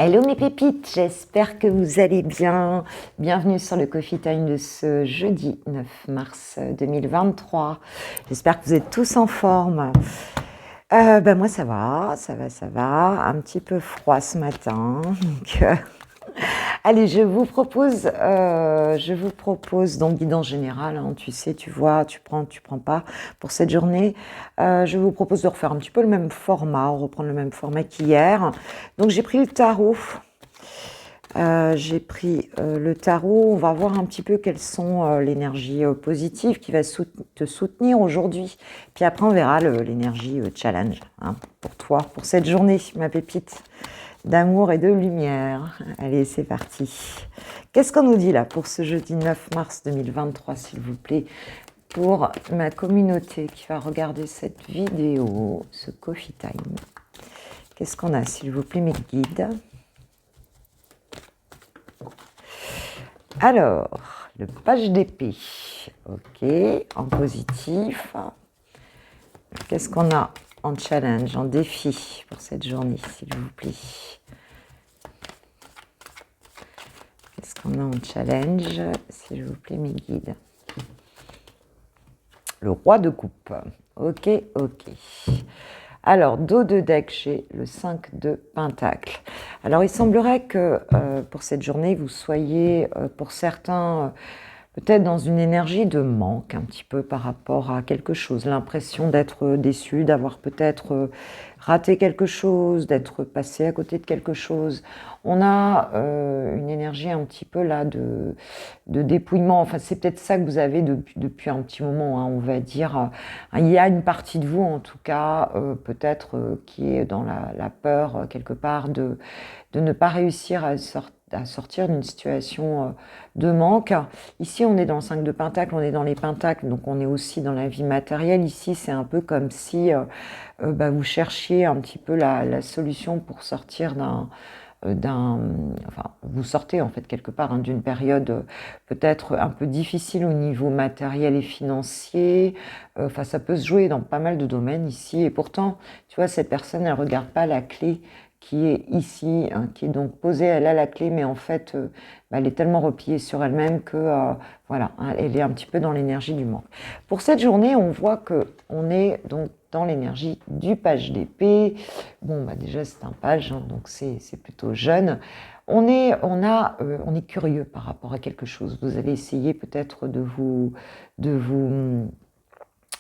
Hello mes pépites, j'espère que vous allez bien. Bienvenue sur le Coffee Time de ce jeudi 9 mars 2023. J'espère que vous êtes tous en forme. Moi ça va. Un petit peu froid ce matin. Allez, je vous propose donc guidance générale, hein, tu sais, tu vois, tu prends pas pour cette journée. Je vous propose de refaire un petit peu le même format, reprendre le même format qu'hier. Donc j'ai pris le tarot. Le tarot, on va voir un petit peu quelles sont l'énergie positive qui va te soutenir aujourd'hui. Puis après, on verra l'énergie challenge, hein, pour toi, pour cette journée, ma pépite d'amour et de lumière. Allez, c'est parti. Qu'est-ce qu'on nous dit là pour ce jeudi 9 mars 2023, s'il vous plaît, pour ma communauté qui va regarder cette vidéo, ce Coffee Time? Qu'est-ce qu'on a, s'il vous plaît, mes guides? Alors, le page d'épée, ok, en positif. Qu'est-ce qu'on a en challenge, en défi pour cette journée, s'il vous plaît? Qu'est-ce qu'on a en challenge, s'il vous plaît, mes guides? Le roi de coupe, ok. Alors, dos de deck, j'ai le 5 de pentacle. Alors, il semblerait que pour cette journée, vous soyez, pour certains, peut-être dans une énergie de manque, un petit peu par rapport à quelque chose. L'impression d'être déçu, d'avoir peut-être raté quelque chose, d'être passé à côté de quelque chose. On a une énergie un petit peu là de dépouillement. Enfin, c'est peut-être ça que vous avez depuis un petit moment, hein, on va dire. Il y a une partie de vous, en tout cas, peut-être qui est dans la peur, quelque part, de ne pas réussir à sortir d'une situation de manque. Ici, on est dans le 5 de Pentacle, on est dans les Pentacles, donc on est aussi dans la vie matérielle. Ici, c'est un peu comme si vous cherchiez un petit peu la solution pour sortir vous sortez en fait quelque part, hein, d'une période peut-être un peu difficile au niveau matériel et financier. Ça peut se jouer dans pas mal de domaines ici, et pourtant, tu vois, cette personne, elle regarde pas la clé qui est ici, hein, qui est donc posée. Elle a la clé, mais en fait, elle est tellement repliée sur elle-même que voilà, hein, elle est un petit peu dans l'énergie du manque. Pour cette journée, on voit que on est donc dans l'énergie du page d'épée. Bon, déjà c'est un page, hein, donc c'est plutôt jeune. On est curieux par rapport à quelque chose. Vous allez essayer peut-être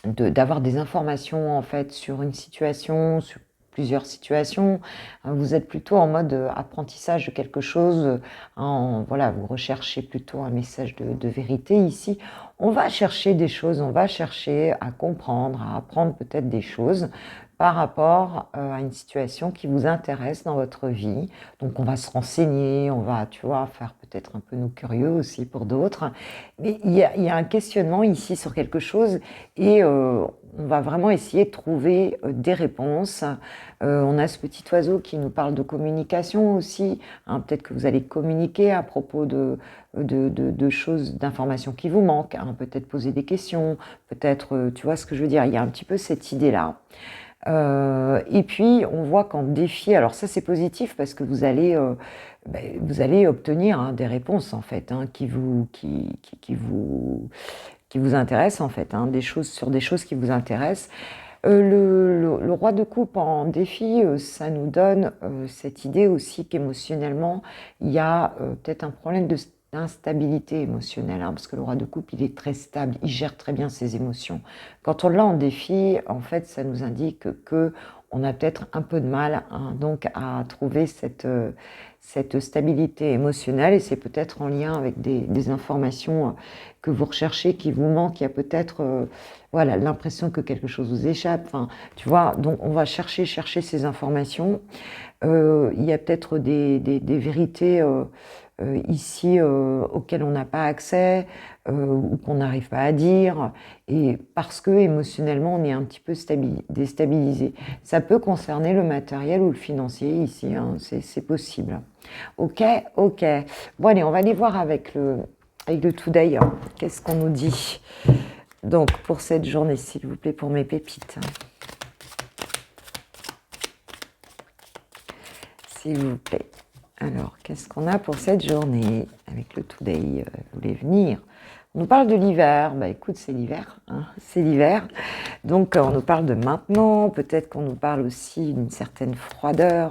d'avoir des informations en fait sur une situation, sur plusieurs situations. Vous êtes plutôt en mode apprentissage de quelque chose. Voilà, vous recherchez plutôt un message de vérité ici. On va chercher des choses, on va chercher à comprendre, à apprendre peut-être des choses par rapport à une situation qui vous intéresse dans votre vie. Donc on va se renseigner, on va, tu vois, faire peut-être un peu nous curieux aussi pour d'autres. Mais il y a un questionnement ici sur quelque chose, et on va vraiment essayer de trouver des réponses. On a ce petit oiseau qui nous parle de communication aussi, hein, peut-être que vous allez communiquer à propos de choses, d'informations qui vous manquent, hein, peut-être poser des questions, peut-être, tu vois ce que je veux dire, il y a un petit peu cette idée-là. Et puis on voit qu'en défi, alors ça c'est positif parce que vous allez obtenir, hein, des réponses en fait, hein, qui vous intéressent en fait, hein, des choses qui vous intéressent. Le roi de coupe en défi, ça nous donne cette idée aussi qu'émotionnellement, il y a peut-être un problème d'instabilité émotionnelle, hein, parce que le roi de coupe, il est très stable, il gère très bien ses émotions. Quand on l'a en défi, en fait, ça nous indique que on a peut-être un peu de mal, hein, donc à trouver cette stabilité émotionnelle, et c'est peut-être en lien avec des informations que vous recherchez, qui vous manquent. Il y a peut-être voilà, l'impression que quelque chose vous échappe. Enfin, tu vois, donc on va chercher ces informations. Il y a peut-être des vérités ici auxquelles on n'a pas accès, ou qu'on n'arrive pas à dire, et parce que émotionnellement on est un petit peu déstabilisé. Ça peut concerner le matériel ou le financier ici, hein, c'est possible. Ok. Bon allez, on va aller voir avec le Today, hein. Qu'est-ce qu'on nous dit donc pour cette journée, s'il vous plaît, pour mes pépites? S'il vous plaît. Alors, qu'est-ce qu'on a pour cette journée avec le Today? Vous voulez venir? On nous parle de l'hiver. Bah écoute, c'est l'hiver, hein, c'est l'hiver. Donc, on nous parle de maintenant. Peut-être qu'on nous parle aussi d'une certaine froideur,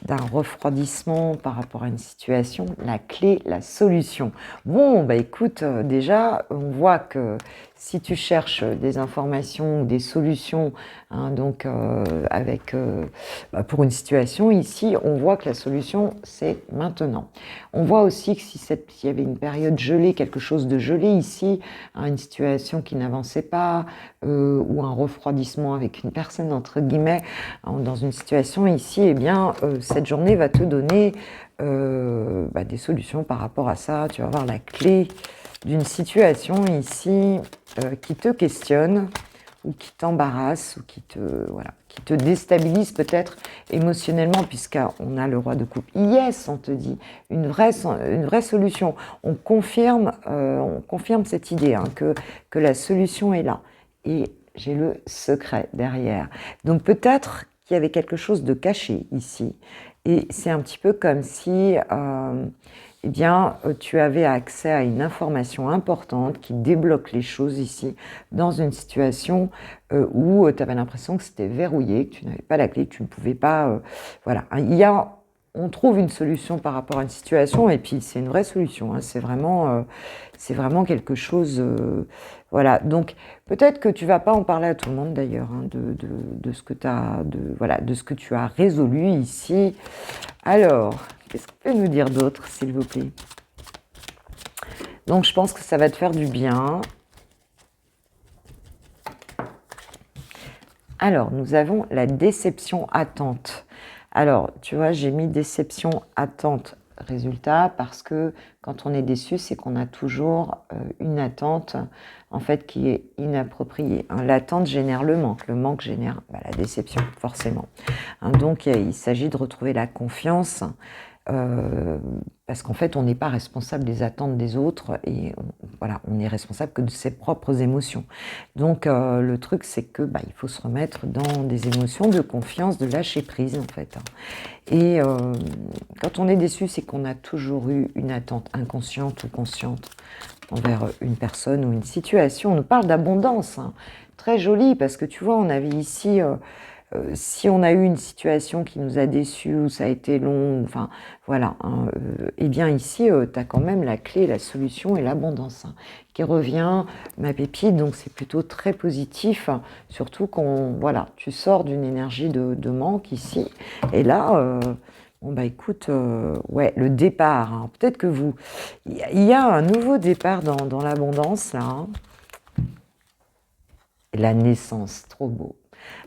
d'un refroidissement par rapport à une situation. La clé, la solution. Bon, bah écoute, déjà, on voit que si tu cherches des informations ou des solutions, hein, donc pour une situation ici, on voit que la solution, c'est maintenant. On voit aussi que s'il y avait une période gelée, quelque chose de gelé ici, hein, une situation qui n'avançait pas, ou un refroidissement avec une personne, entre guillemets, hein, dans une situation ici, eh bien, cette journée va te donner des solutions par rapport à ça. Tu vas avoir la clé d'une situation ici qui te questionne ou qui t'embarrasse ou qui te déstabilise peut-être émotionnellement, puisqu'on a le roi de coupe. Yes, on te dit une vraie solution. On confirme cette idée, hein, que la solution est là. Et j'ai le secret derrière. Donc peut-être qu'il y avait quelque chose de caché ici. Et c'est un petit peu comme si tu avais accès à une information importante qui débloque les choses ici, dans une situation où tu avais l'impression que c'était verrouillé, que tu n'avais pas la clé, que tu ne pouvais pas... voilà. On trouve une solution par rapport à une situation, et puis c'est une vraie solution, hein. C'est vraiment quelque chose... voilà. Donc peut-être que tu vas pas en parler à tout le monde d'ailleurs, hein, de ce que tu as résolu ici. Alors, qu'est-ce qu'on peut nous dire d'autre, s'il vous plaît? Donc je pense que ça va te faire du bien. Alors, nous avons la déception attente. Alors, tu vois, j'ai mis déception attente résultat parce que quand on est déçu, c'est qu'on a toujours une attente en fait qui est inappropriée. Hein, l'attente génère le manque génère la déception forcément. Hein, donc il s'agit de retrouver la confiance. Parce qu'en fait, on n'est pas responsable des attentes des autres et on est responsable que de ses propres émotions. Donc, le truc, c'est que il faut se remettre dans des émotions de confiance, de lâcher prise, en fait. Et quand on est déçu, c'est qu'on a toujours eu une attente inconsciente ou consciente envers une personne ou une situation. On nous parle d'abondance, hein. Très joli, parce que tu vois, on avait ici... si on a eu une situation qui nous a déçus, ou ça a été long, enfin voilà, hein, eh bien ici, tu as quand même la clé, la solution et l'abondance, hein, qui revient, ma pépite, donc c'est plutôt très positif, hein, surtout quand tu sors d'une énergie de manque ici, et là, écoute, le départ, hein, peut-être que il y a un nouveau départ dans l'abondance, là, hein. La naissance, trop beau.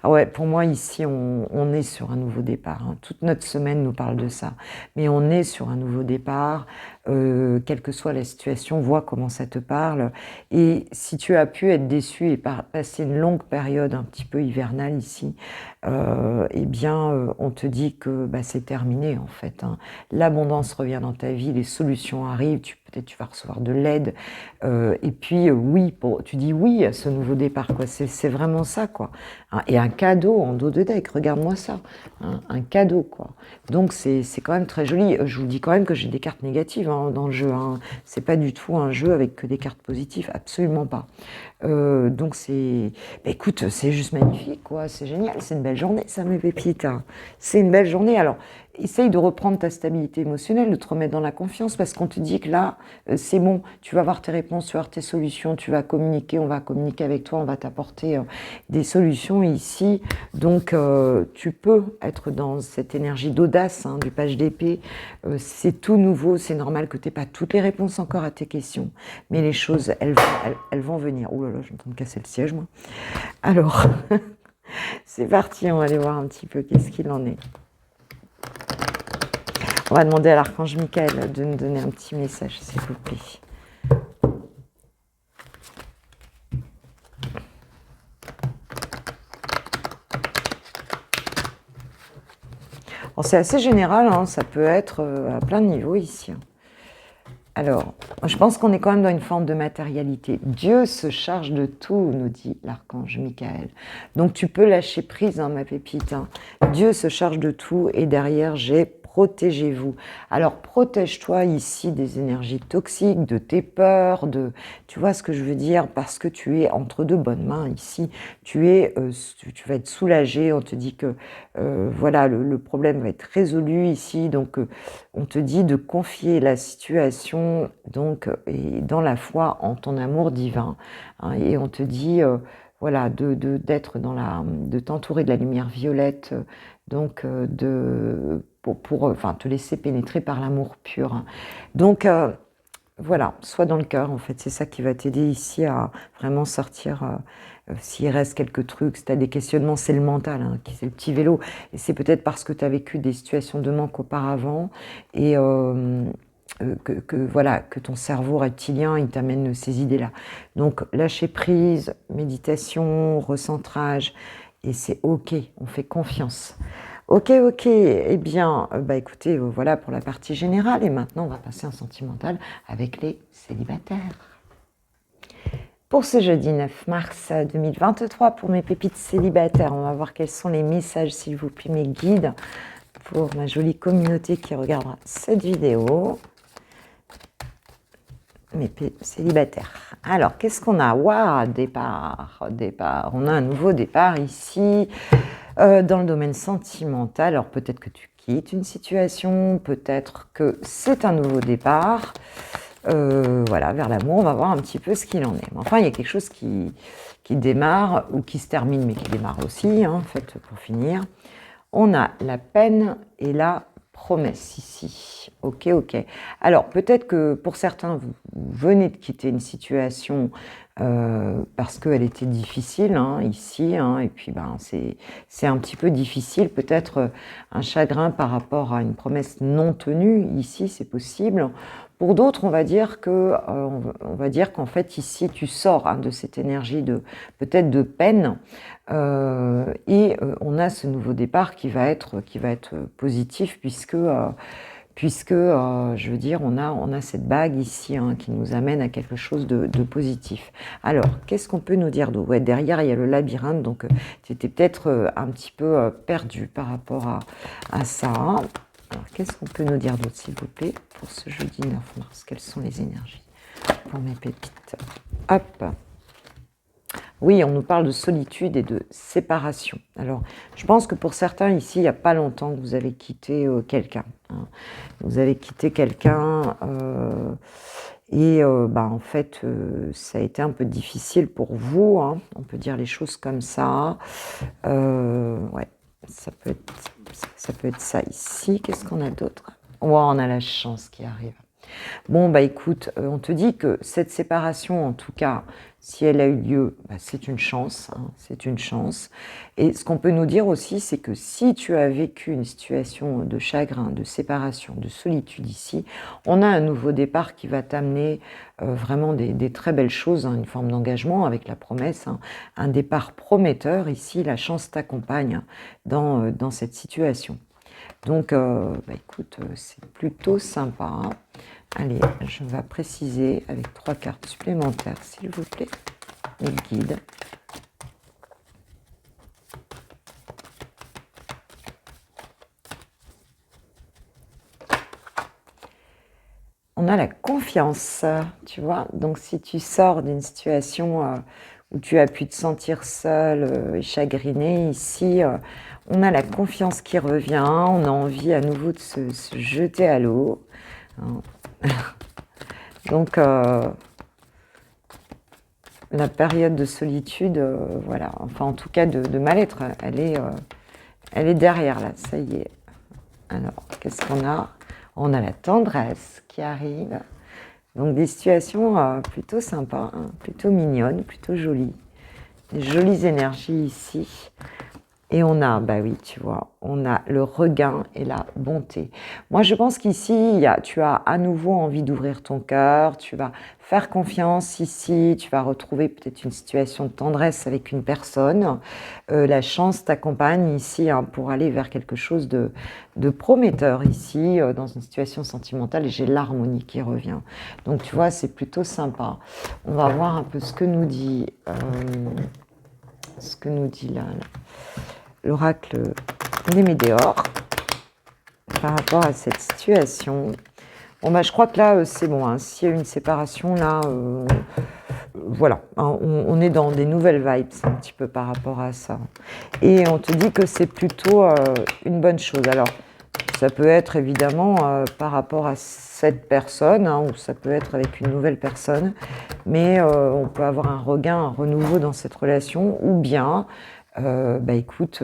Ah ouais, pour moi, ici, on est sur un nouveau départ, hein. Toute notre semaine nous parle de ça. Mais on est sur un nouveau départ, quelle que soit la situation, vois comment ça te parle. Et si tu as pu être déçu et passer une longue période un petit peu hivernale ici, on te dit que c'est terminé, en fait, hein. L'abondance revient dans ta vie, les solutions arrivent, peut-être tu vas recevoir de l'aide. Et puis, tu dis oui à ce nouveau départ, quoi. C'est vraiment ça, quoi. Hein, et un cadeau en dos de deck, regarde-moi ça. Hein, un cadeau, quoi. Donc, c'est quand même très joli. Je vous dis quand même que j'ai des cartes négatives, hein, dans le jeu, hein. C'est pas du tout un jeu avec que des cartes positives, absolument pas. Donc, écoute, c'est juste magnifique, quoi. C'est génial, c'est une belle journée, ça, mes pépites, hein. C'est une belle journée. Alors, essaye de reprendre ta stabilité émotionnelle, de te remettre dans la confiance, parce qu'on te dit que là, c'est bon, tu vas avoir tes réponses, tu vas avoir tes solutions, tu vas communiquer, on va communiquer avec toi, on va t'apporter des solutions ici. Donc, tu peux être dans cette énergie d'audace, hein, du page d'épée. C'est tout nouveau, c'est normal que tu n'aies pas toutes les réponses encore à tes questions, mais les choses, elles vont venir. Ouh là là, je suis en train de casser le siège, moi. Alors, c'est parti, on va aller voir un petit peu qu'est-ce qu'il en est. On va demander à l'archange Michael de nous donner un petit message, s'il vous plaît. C'est assez général, hein, ça peut être à plein de niveaux ici. Alors, je pense qu'on est quand même dans une forme de matérialité. Dieu se charge de tout, nous dit l'archange Michael. Donc tu peux lâcher prise, hein, ma pépite, hein. Dieu se charge de tout et derrière j'ai protégez-vous. Alors, protège-toi ici des énergies toxiques, de tes peurs, tu vois ce que je veux dire, parce que tu es entre de bonnes mains ici. Tu vas être soulagé. On te dit que voilà, le problème va être résolu ici. Donc, on te dit de confier la situation donc et dans la foi en ton amour divin. Hein, et on te dit voilà, de t'entourer de la lumière violette, donc enfin, te laisser pénétrer par l'amour pur. Hein. Donc voilà, sois dans le cœur, en fait, c'est ça qui va t'aider ici à vraiment sortir. S'il reste quelques trucs, si tu as des questionnements, c'est le mental, hein, c'est le petit vélo. Et c'est peut-être parce que tu as vécu des situations de manque auparavant et voilà, que ton cerveau reptilien, il t'amène ces idées-là. Donc, lâcher prise, méditation, recentrage, et c'est OK, on fait confiance. Ok, eh bien, bah écoutez, voilà pour la partie générale, et maintenant on va passer en sentimental avec les célibataires. Pour ce jeudi 9 mars 2023, pour mes pépites célibataires, on va voir quels sont les messages, s'il vous plaît, mes guides, pour ma jolie communauté qui regardera cette vidéo. Mes célibataires. Alors, qu'est-ce qu'on a? Waouh, départ. On a un nouveau départ ici, dans le domaine sentimental. Alors, peut-être que tu quittes une situation, peut-être que c'est un nouveau départ. Voilà, vers l'amour, on va voir un petit peu ce qu'il en est. Enfin, il y a quelque chose qui démarre, ou qui se termine, mais qui démarre aussi, hein, en fait, pour finir. On a la peine et la promesse ici. Ok. Alors, peut-être que pour certains, vous venez de quitter une situation parce qu'elle était difficile, hein, ici, hein, et puis c'est un petit peu difficile, peut-être un chagrin par rapport à une promesse non tenue, ici, c'est possible. Pour d'autres, on va dire qu'en fait, ici, tu sors, hein, de cette énergie peut-être de peine, et on a ce nouveau départ qui va être positif, puisque je veux dire, on a cette bague ici, hein, qui nous amène à quelque chose de positif. Alors, qu'est-ce qu'on peut nous dire d'autre? Ouais, derrière, il y a le labyrinthe, donc tu étais peut-être un petit peu perdu par rapport à ça. Alors, qu'est-ce qu'on peut nous dire d'autre, s'il vous plaît, pour ce jeudi 9 mars? Quelles sont les énergies pour mes pépites? Hop. Oui, on nous parle de solitude et de séparation. Alors, je pense que pour certains ici, il n'y a pas longtemps que vous avez quitté quelqu'un. Hein. Vous avez quitté quelqu'un et en fait, ça a été un peu difficile pour vous. Hein. On peut dire les choses comme ça. Ouais, ça peut être ça ici. Qu'est-ce qu'on a d'autre? Oh, on a la chance qui arrive. Bon, bah écoute, on te dit que cette séparation, en tout cas, si elle a eu lieu, bah, c'est une chance, hein, c'est une chance. Et ce qu'on peut nous dire aussi, c'est que si tu as vécu une situation de chagrin, de séparation, de solitude ici, on a un nouveau départ qui va t'amener vraiment des très belles choses, hein, une forme d'engagement avec la promesse, hein, un départ prometteur. Ici, la chance t'accompagne dans cette situation. Donc, écoute, c'est plutôt sympa. Hein. Allez, je vais préciser avec 3 cartes supplémentaires, s'il vous plaît, les guides. On a la confiance, tu vois. Donc, si tu sors d'une situation où tu as pu te sentir seul et chagriné, ici, on a la confiance qui revient. On a envie à nouveau de se jeter à l'eau. Hein. Donc, la période de solitude, voilà, enfin en tout cas de mal-être, elle est derrière là, ça y est. Alors, qu'est-ce qu'on a? On a la tendresse qui arrive. Donc des situations plutôt sympas, hein, plutôt mignonnes, plutôt jolies. Des jolies énergies ici. Et on a, bah oui, tu vois, on a le regain et la bonté. Moi, je pense qu'ici, tu as à nouveau envie d'ouvrir ton cœur, tu vas faire confiance ici, tu vas retrouver peut-être une situation de tendresse avec une personne. La chance t'accompagne ici, hein, pour aller vers quelque chose de prometteur ici, dans une situation sentimentale, et j'ai l'harmonie qui revient. Donc, tu vois, c'est plutôt sympa. On va voir un peu ce que nous dit là. L'oracle des Médéors. par rapport à cette situation. Bon, bah, je crois que là, c'est bon, hein. S'il y a une séparation, là, voilà, hein, on est dans des nouvelles vibes un petit peu par rapport à ça. Et on te dit que c'est plutôt une bonne chose. Alors, ça peut être évidemment par rapport à cette personne, hein, ou ça peut être avec une nouvelle personne, mais on peut avoir un regain, un renouveau dans cette relation, ou bien, bah écoute,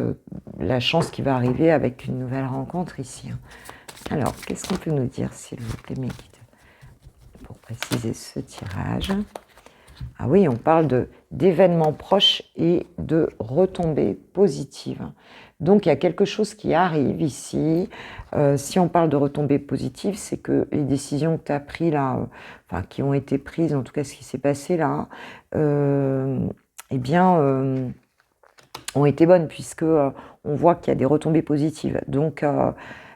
la chance qui va arriver avec une nouvelle rencontre ici. Hein. Alors, qu'est-ce qu'on peut nous dire, s'il vous plaît, mes guides, pour préciser ce tirage? Ah oui, on parle d'événements proches et de retombées positives. Donc, il y a quelque chose qui arrive ici. Si on parle de retombées positives, c'est que les décisions que tu as prises là, enfin, qui ont été prises, en tout cas ce qui s'est passé là, eh bien, ont été bonnes, puisque on voit qu'il y a des retombées positives. Donc,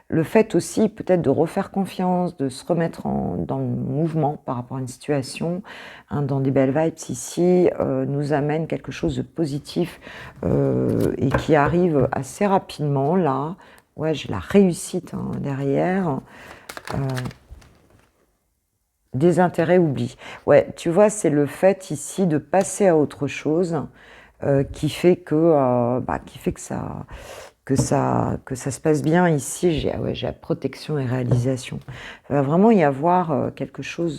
le fait aussi peut-être de refaire confiance, de se remettre dans le mouvement par rapport à une situation, hein, dans des belles vibes ici, nous amène quelque chose de positif et qui arrive assez rapidement là. Ouais, j'ai la réussite hein, derrière. Des intérêts oubliés. Ouais, tu vois, c'est le fait ici de passer à autre chose qui fait que, que ça se passe bien ici. J'ai la protection et réalisation. Il va vraiment y avoir quelque chose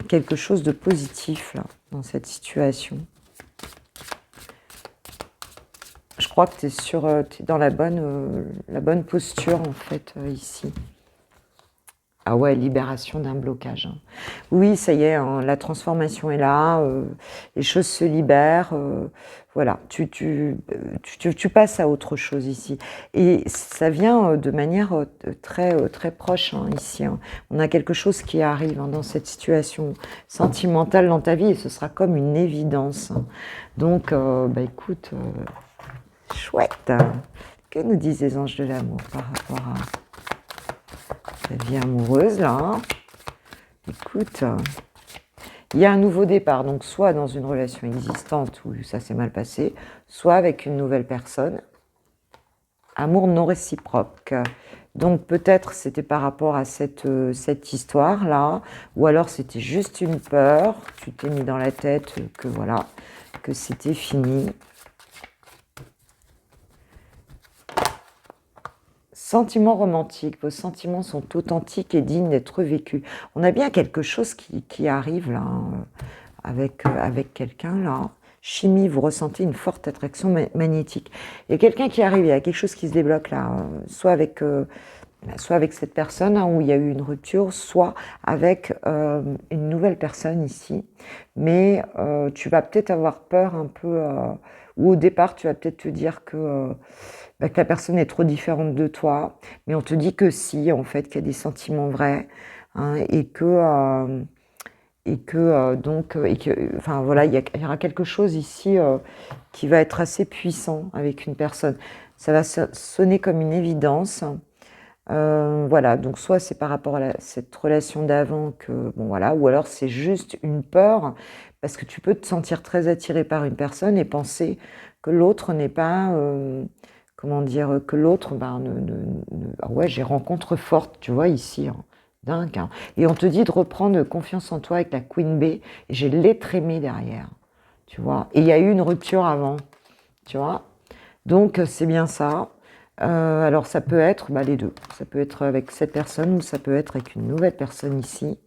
de positif là, dans cette situation. Je crois que tu es dans la bonne posture en fait ici. Ah ouais, libération d'un blocage. Hein. Oui, ça y est, hein, la transformation est là, les choses se libèrent, voilà, tu passes à autre chose ici. Et ça vient de manière très proche hein, ici. Hein. On a quelque chose qui arrive hein, dans cette situation sentimentale dans ta vie et ce sera comme une évidence. Hein. Donc, bah écoute, chouette. Que nous disent les anges de l'amour par rapport à ta vie amoureuse, là. Hein. Écoute, il y a un nouveau départ, donc soit dans une relation existante où ça s'est mal passé, soit avec une nouvelle personne. Amour non réciproque. Donc peut-être c'était par rapport à cette histoire-là, ou alors c'était juste une peur, tu t'es mis dans la tête que voilà, que c'était fini. Sentiments romantiques, vos sentiments sont authentiques et dignes d'être vécus. On a bien quelque chose qui arrive là, hein, avec quelqu'un là. Chimie, vous ressentez une forte attraction magnétique. Il y a quelqu'un qui arrive, il y a quelque chose qui se débloque là, soit avec cette personne hein, où il y a eu une rupture, soit avec une nouvelle personne ici. Mais tu vas peut-être avoir peur un peu, ou au départ tu vas peut-être te dire que la personne est trop différente de toi, mais on te dit que si, en fait, qu'il y a des sentiments vrais, hein, enfin voilà, il y aura quelque chose ici qui va être assez puissant avec une personne. Ça va sonner comme une évidence. Voilà, donc soit c'est par rapport à cette relation d'avant que, bon voilà, ou alors c'est juste une peur, parce que tu peux te sentir très attiré par une personne et penser que l'autre n'est pas... comment dire, que l'autre, ah ouais, j'ai rencontre forte, tu vois, ici, hein, dingue. Hein. Et on te dit de reprendre confiance en toi avec la Queen B, et j'ai l'être aimé derrière, tu vois. Et il y a eu une rupture avant, tu vois. Donc, c'est bien ça. Alors, ça peut être les deux. Ça peut être avec cette personne ou ça peut être avec une nouvelle personne ici.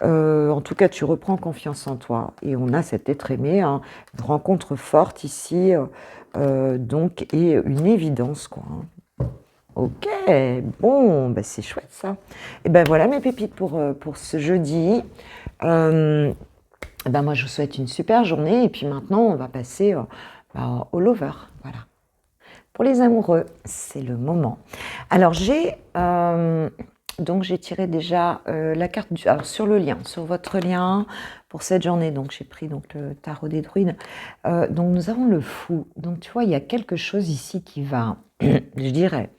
En tout cas, tu reprends confiance en toi et on a cet être aimé, hein, une rencontre forte ici, donc, et une évidence, quoi. Hein. Ok, bon, c'est chouette ça. Et ben voilà mes pépites pour ce jeudi. Moi, je vous souhaite une super journée et puis maintenant, on va passer au lover. Voilà. Pour les amoureux, c'est le moment. Alors, donc j'ai tiré déjà la carte alors sur le lien, sur votre lien pour cette journée. Donc j'ai pris donc le tarot des druides. Donc nous avons le fou. Donc tu vois, il y a quelque chose ici qui va, je dirais,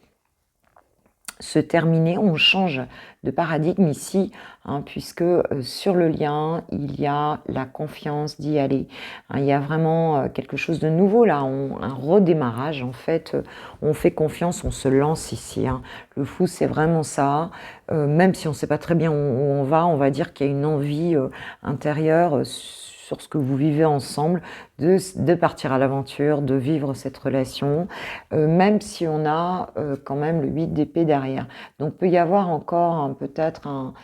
se terminer, on change de paradigme ici, hein, puisque sur le lien, il y a la confiance d'y aller. Hein, il y a vraiment quelque chose de nouveau là, un redémarrage en fait. On fait confiance, on se lance ici. Hein. Le fou, c'est vraiment ça. Même si on ne sait pas très bien où on va dire qu'il y a une envie intérieure sur ce que vous vivez ensemble, de partir à l'aventure, de vivre cette relation, même si on a quand même le 8 d'épée derrière. Donc peut y avoir encore peut-être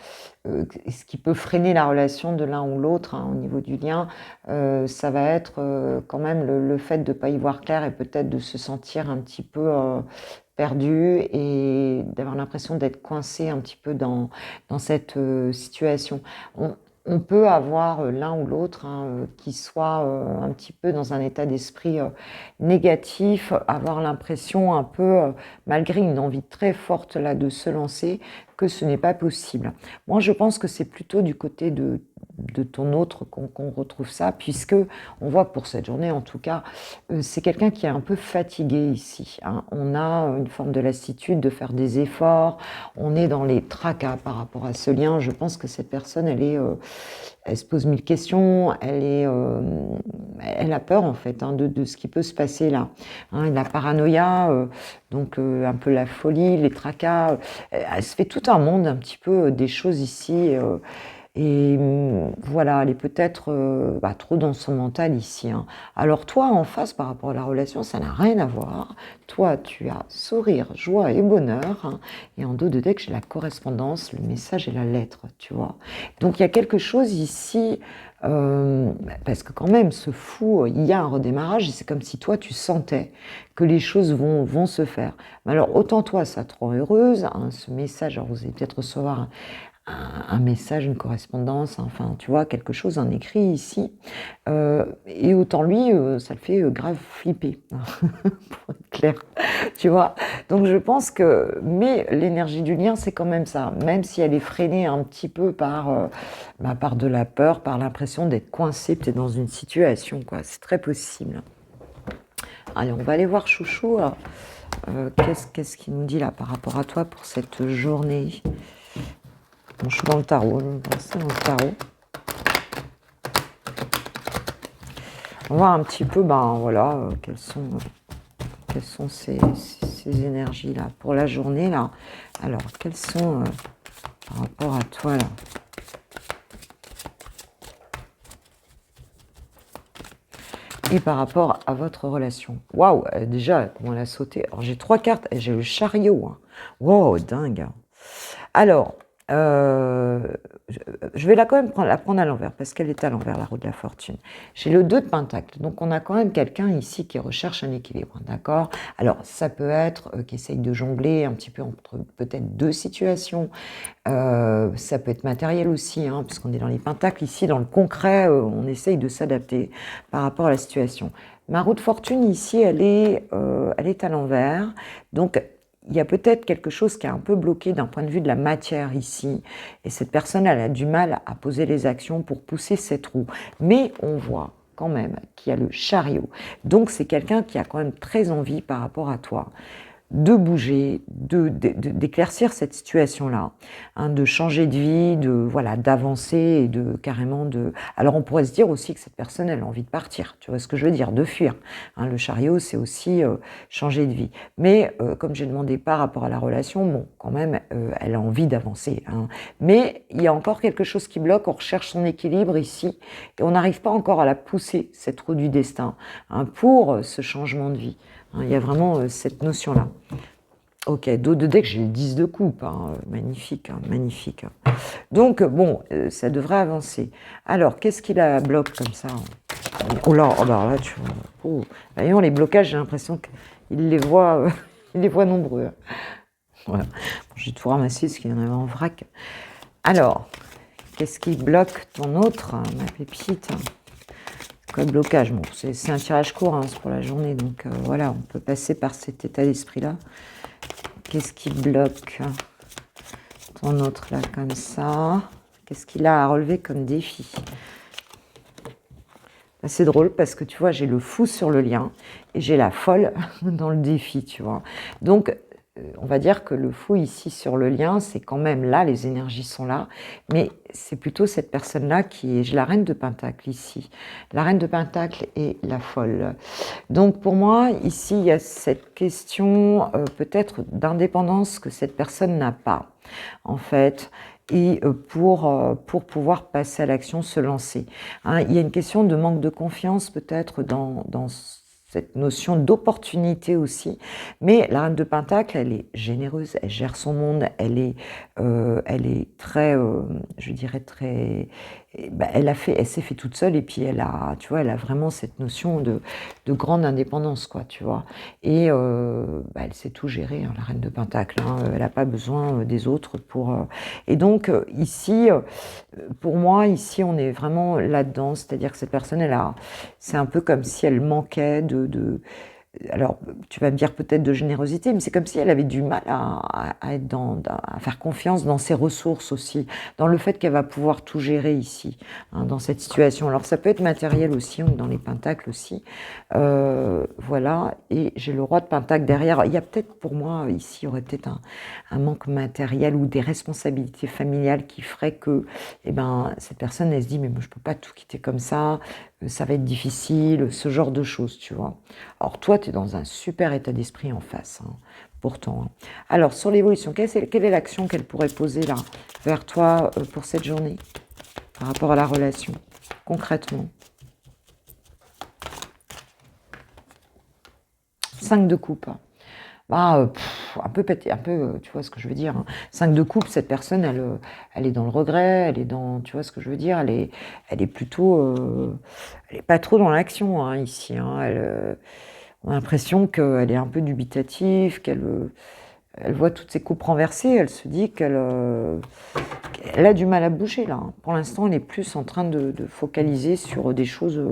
ce qui peut freiner la relation de l'un ou l'autre au niveau du lien, ça va être quand même le fait de ne pas y voir clair et peut-être de se sentir un petit peu perdu et d'avoir l'impression d'être coincé un petit peu dans cette situation. On peut avoir l'un ou l'autre qui soit un petit peu dans un état d'esprit négatif, avoir l'impression un peu, malgré une envie très forte là de se lancer, que ce n'est pas possible. Moi, je pense que c'est plutôt du côté de ton autre qu'on retrouve ça, puisque on voit pour cette journée, en tout cas, c'est quelqu'un qui est un peu fatigué ici. Hein. On a une forme de lassitude de faire des efforts, on est dans les tracas par rapport à ce lien. Je pense que cette personne, elle se pose 1000 questions, elle a peur en fait de ce qui peut se passer là. Hein, la paranoïa, donc un peu la folie, les tracas, elle se fait tout un monde un petit peu des choses ici. Et voilà, elle est peut-être trop dans son mental ici. Hein. Alors toi, en face, par rapport à la relation, ça n'a rien à voir. Toi, tu as sourire, joie et bonheur. Hein. Et en dos de deck, j'ai la correspondance, le message et la lettre, tu vois. Donc il y a quelque chose ici, parce que quand même, ce fou, il y a un redémarrage et c'est comme si toi, tu sentais que les choses vont se faire. Mais alors, autant toi, ça te rend heureuse, hein, ce message, alors vous allez peut-être recevoir un message, une correspondance, enfin, tu vois, quelque chose, un écrit ici. Et autant lui, ça le fait grave flipper, pour être clair, tu vois. Donc je pense que, mais l'énergie du lien, c'est quand même ça, même si elle est freinée un petit peu par de la peur, par l'impression d'être coincée peut-être dans une situation, quoi. C'est très possible. Allez, on va aller voir Chouchou. Qu'est-ce qu'il nous dit là par rapport à toi pour cette journée ? Bon, je suis dans le tarot, je vais passer dans le tarot. On va voir un petit peu, voilà, quelles sont ces énergies-là pour la journée, là. Alors, quelles sont, par rapport à toi, là? Et par rapport à votre relation. Waouh, déjà, comment elle a sauté. Alors, j'ai 3 cartes, et j'ai le chariot. Hein. Waouh, dingue. Alors, je vais quand même la prendre à l'envers, parce qu'elle est à l'envers, la roue de la fortune. J'ai le 2 de Pentacle, donc on a quand même quelqu'un ici qui recherche un équilibre, d'accord? Alors, ça peut être qui essaye de jongler un petit peu entre peut-être 2 situations, ça peut être matériel aussi, hein, puisqu'on est dans les Pentacles, ici, dans le concret, on essaye de s'adapter par rapport à la situation. Ma roue de fortune, ici, elle est à l'envers, donc il y a peut-être quelque chose qui est un peu bloqué d'un point de vue de la matière ici. Et cette personne, elle a du mal à poser les actions pour pousser cette roue. Mais on voit quand même qu'il y a le chariot. Donc c'est quelqu'un qui a quand même très envie par rapport à toi de bouger, d'éclaircir cette situation-là, hein, de changer de vie, d'avancer et de carrément de... Alors on pourrait se dire aussi que cette personne, elle a envie de partir, tu vois ce que je veux dire, de fuir. Hein, le chariot, c'est aussi changer de vie. Mais comme j'ai demandé par rapport à la relation, bon, quand même, elle a envie d'avancer. Hein. Mais il y a encore quelque chose qui bloque, on recherche son équilibre ici, et on n'arrive pas encore à la pousser, cette roue du destin, hein, pour ce changement de vie. Il y a vraiment cette notion-là. Ok, dos de deck, j'ai le 10 de coupe. Hein. Magnifique, hein, magnifique. Donc, bon, ça devrait avancer. Alors, qu'est-ce qui la bloque comme ça? Oh là, tu vois. Oh. Voyons, les blocages, j'ai l'impression qu'il les voit, il les voit nombreux. Voilà. Bon, j'ai tout ramassé, parce qu'il y en avait en vrac. Alors, qu'est-ce qui bloque ton autre, ma pépite? Quoi de blocage? Bon, c'est un tirage court, hein, c'est pour la journée, donc voilà, on peut passer par cet état d'esprit-là. Qu'est-ce qui bloque ton autre là, comme ça? Qu'est-ce qu'il a à relever comme défi? C'est drôle parce que tu vois, j'ai le fou sur le lien et j'ai la folle dans le défi, tu vois. Donc, on va dire que le fou ici sur le lien, c'est quand même là, les énergies sont là, mais c'est plutôt cette personne-là qui est... J'ai la reine de Pentacle ici. La reine de Pentacle est la folle. Donc pour moi, ici, il y a cette question peut-être d'indépendance que cette personne n'a pas, en fait, et pour pouvoir passer à l'action, se lancer. Hein, il y a une question de manque de confiance peut-être dans cette notion d'opportunité aussi, mais la reine de Pentacle, elle est généreuse, elle gère son monde, elle est très, je dirais très, elle s'est fait toute seule et puis tu vois, elle a vraiment cette notion de grande indépendance, quoi, tu vois. Et elle sait tout gérer, hein, la reine de Pentacle, hein, elle n'a pas besoin des autres pour. Et donc ici, pour moi, ici, on est vraiment là-dedans, c'est-à-dire que cette personne, c'est un peu comme si elle manquait alors, tu vas me dire peut-être de générosité, mais c'est comme si elle avait du mal à être à faire confiance dans ses ressources aussi, dans le fait qu'elle va pouvoir tout gérer ici, hein, dans cette situation. Alors, ça peut être matériel aussi, on est dans les pentacles aussi. Voilà, et j'ai le roi de Pentacle derrière. Il y a peut-être pour moi, ici, il y aurait peut-être un manque matériel ou des responsabilités familiales qui feraient que cette personne, elle se dit, mais moi, je peux pas tout quitter comme ça va être difficile, ce genre de choses, tu vois. Alors toi, tu es dans un super état d'esprit en face, hein, pourtant. Hein. Alors, sur l'évolution, quelle est l'action qu'elle pourrait poser là, vers toi, pour cette journée, par rapport à la relation, concrètement? 5 de coupe. Un peu pété, un peu, tu vois ce que je veux dire. Hein. 5 de coupe, cette personne, elle est dans le regret, elle est dans, tu vois ce que je veux dire, elle est plutôt, elle est pas trop dans l'action, hein, ici. Hein. On a l'impression qu'elle est un peu dubitative, elle voit toutes ses coupes renversées, elle se dit qu'elle a du mal à bouger là. Hein. Pour l'instant, elle est plus en train de focaliser sur des choses,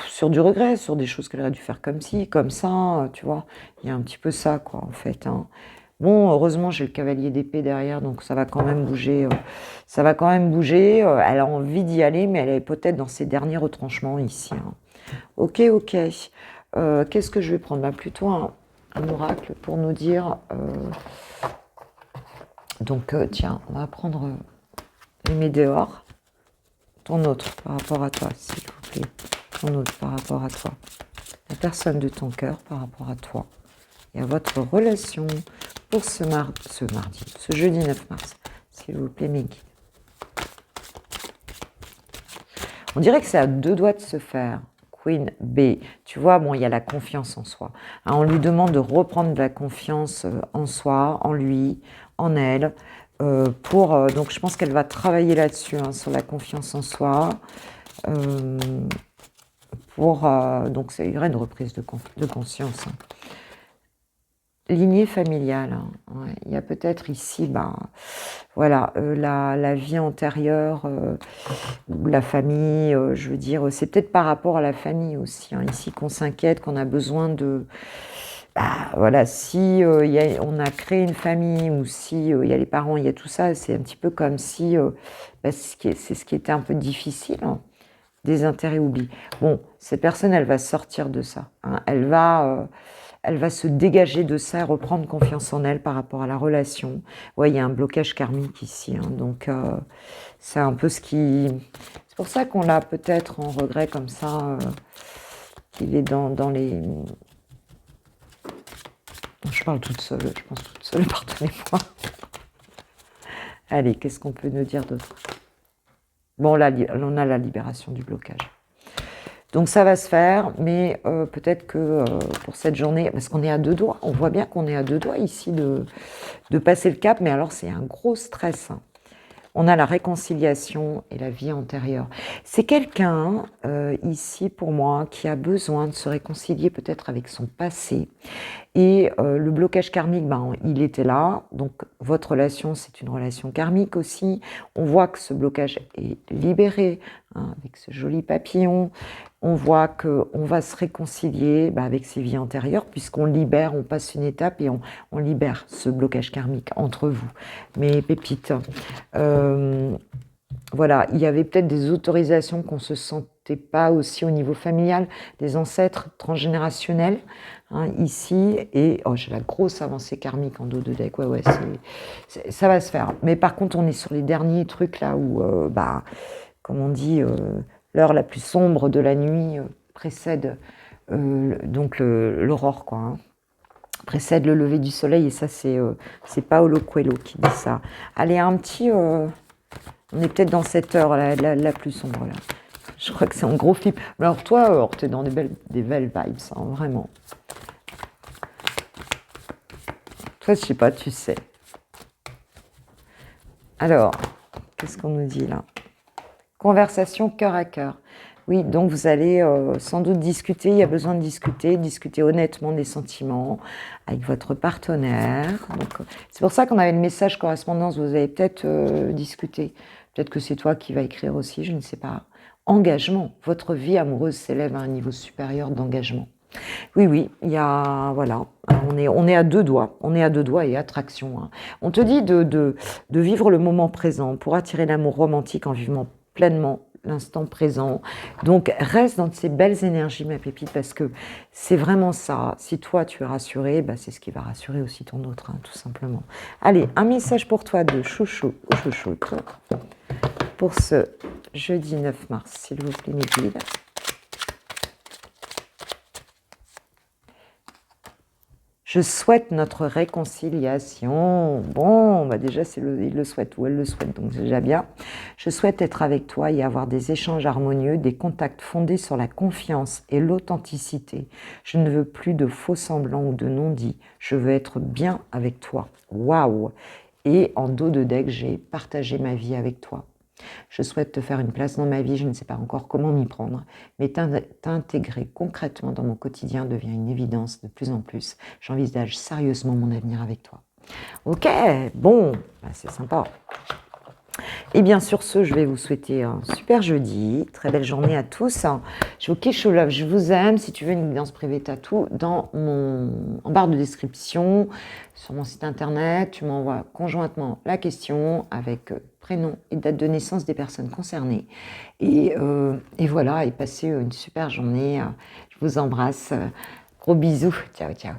sur du regret, sur des choses qu'elle aurait dû faire comme ci, comme ça, tu vois. Il y a un petit peu ça, quoi, en fait. Hein. Bon, heureusement, j'ai le cavalier d'épée derrière, donc ça va quand même bouger. Ça va quand même bouger. Elle a envie d'y aller, mais elle est peut-être dans ses derniers retranchements ici. Hein. Ok, ok. Qu'est-ce que je vais prendre? Plutôt un oracle pour nous dire. Donc, tiens, on va prendre les météores. Ton autre par rapport à toi, s'il vous plaît. Ton autre par rapport à toi. La personne de ton cœur par rapport à toi. Et à votre relation pour ce jeudi 9 mars. S'il vous plaît, mes guides. On dirait que c'est à 2 doigts de se faire. Queen B. Tu vois, bon, il y a la confiance en soi. Hein, on lui demande de reprendre de la confiance en soi, en lui, en elle. Donc, je pense qu'elle va travailler là-dessus, hein, sur la confiance en soi. Donc, ça y aurait une reprise de conscience. Hein. Lignée familiale. Hein, ouais. Il y a peut-être ici, voilà, la vie antérieure, ou la famille, je veux dire, c'est peut-être par rapport à la famille aussi, hein, ici qu'on s'inquiète, qu'on a besoin de... voilà, si on a créé une famille ou si il y a les parents, il y a tout ça, c'est un petit peu comme si c'est ce qui était un peu difficile, hein, des intérêts oubliés. Bon, cette personne, elle va sortir de ça. Hein, elle va se dégager de ça, reprendre confiance en elle par rapport à la relation. Ouais, il y a un blocage karmique ici, hein, donc c'est un peu ce qui... C'est pour ça qu'on l'a peut-être en regret comme ça, qu'il est dans les... Je parle toute seule, je pense toute seule, pardonnez-moi. Allez, qu'est-ce qu'on peut nous dire d'autre? Bon, là, on a la libération du blocage. Donc ça va se faire, mais peut-être que pour cette journée, parce qu'on est à 2 doigts, on voit bien qu'on est à 2 doigts ici de passer le cap, mais alors c'est un gros stress. Hein. On a la réconciliation et la vie antérieure. C'est quelqu'un, ici pour moi, qui a besoin de se réconcilier peut-être avec son passé. Et le blocage karmique, il était là. Donc votre relation, c'est une relation karmique aussi. On voit que ce blocage est libéré, hein, avec ce joli papillon. On voit qu'on va se réconcilier avec ses vies antérieures, puisqu'on libère, on passe une étape et on libère ce blocage karmique entre vous. Mes pépites, voilà, il y avait peut-être des autorisations qu'on se sent t'es pas aussi au niveau familial, des ancêtres transgénérationnels, hein, ici. Et oh, j'ai la grosse avancée karmique en dos de deck. Ouais, ça va se faire. Mais par contre, on est sur les derniers trucs là où, bah, comme on dit, l'heure la plus sombre de la nuit précède donc l'aurore, quoi. Hein. Précède le lever du soleil, et ça, c'est Paolo Coelho qui dit ça. Allez, un petit... on est peut-être dans cette heure la plus sombre, là. Je crois que c'est en gros flip. Alors toi, t'es dans des belles vibes, hein, vraiment. Toi, je sais pas, tu sais. Alors, qu'est-ce qu'on nous dit là? Conversation cœur à cœur. Oui, donc vous allez sans doute discuter, il y a besoin de discuter honnêtement des sentiments avec votre partenaire. C'est pour ça qu'on avait le message correspondance, vous avez peut-être discuté. Peut-être que c'est toi qui vas écrire aussi, je ne sais pas. Engagement, votre vie amoureuse s'élève à un niveau supérieur d'engagement. Oui, il y a, voilà, on est à deux doigts, et attraction. Hein. On te dit de vivre le moment présent pour attirer l'amour romantique en vivant pleinement l'instant présent. Donc, reste dans ces belles énergies, ma pépite, parce que c'est vraiment ça. Si toi, tu es rassuré, bah, c'est ce qui va rassurer aussi ton autre, hein, tout simplement. Allez, un message pour toi de chouchou ou chouchoute pour ce jeudi 9 mars, s'il vous plaît, mes guides. Je souhaite notre réconciliation. Bon, bah déjà, il le souhaite ou elle le souhaite, donc c'est déjà bien. Je souhaite être avec toi et avoir des échanges harmonieux, des contacts fondés sur la confiance et l'authenticité. Je ne veux plus de faux semblants ou de non-dits. Je veux être bien avec toi. Waouh! Et en dos de deck, j'ai partagé ma vie avec toi. Je souhaite te faire une place dans ma vie, je ne sais pas encore comment m'y prendre, mais t'intégrer concrètement dans mon quotidien devient une évidence de plus en plus. J'envisage sérieusement mon avenir avec toi. Ok, bon, bah c'est sympa. Et bien sur ce, je vais vous souhaiter un super jeudi, très belle journée à tous. Je vous kiffe, je vous aime. Si tu veux une guidance privée, t'as tout en barre de description, sur mon site internet. Tu m'envoies conjointement la question avec prénom et date de naissance des personnes concernées. Et voilà, et passez une super journée. Je vous embrasse. Gros bisous. Ciao, ciao.